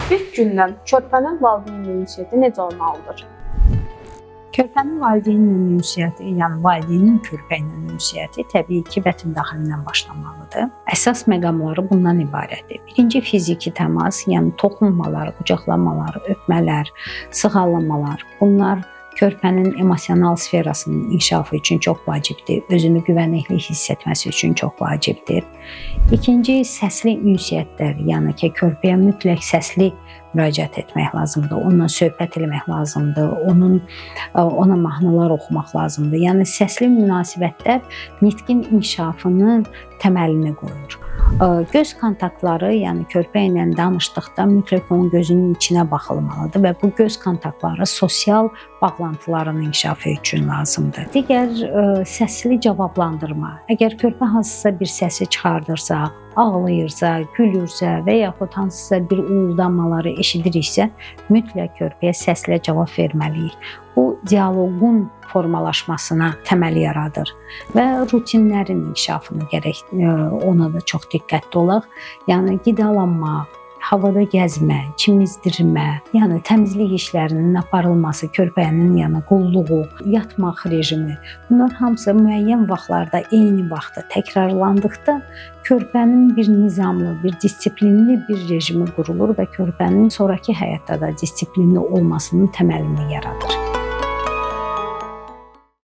İlk gündən körpənin valideynlə ünsiyyəti necə olmalıdır? Körpənin valideynlə ünsiyyəti, yəni valideynin körpə ilə ünsiyyəti təbii ki, bətn daxilindən başlamalıdır. Əsas məqamları bundan ibarətdir. Birinci fiziki təmas, yəni toxunmalar, qucaqlamalar, öpmələr, sığallamalar. Bunlar körpənin emosional sferasının inkişafı üçün çox vacibdir. Özünü güvənlikli hiss etməsi üçün çox vacibdir. İkinci, səsli ünsiyyətlər, yəni ki, körpəyə mütləq səsli müraciət etmək lazımdır. Onunla söhbət etmək lazımdır. Ona mahnılar oxumaq lazımdır. Yəni səsli münasibətlər nitqin inkişafının təməlini qoyur. Göz kontaktları, yəni körpə ilə danışdıqda mütləq onun gözünün içinə baxılmalıdır və bu göz kontaktları sosial bağlantıların inkişafı üçün lazımdır. Digər səsli cavablandırma. Əgər körpə hansısa bir səsi çıxardırsa, ağlayırsa, gülürsə və yaxud hansısa bir uğuldamaları eşidiriksə, mütləq körpəyə səslə cavab verməliyik. Bu, dialoqun formalaşmasına təməl yaradır və rutinlərin inkişafını gərək ona da çox diqqətli olaq. Yəni qidalanma, havada gəzmə, çimizdirmə, yəni təmizlik işlərinin aparılması, körpənin yəni qulluğu, yatmaq rejimi, bunlar hamısı müəyyən vaxtlarda eyni vaxtda təkrarlandıqda körpənin bir nizamlı, bir disiplinli bir rejimi qurulur və körpənin sonrakı həyatda da disiplinli olmasının təməlini yaradır.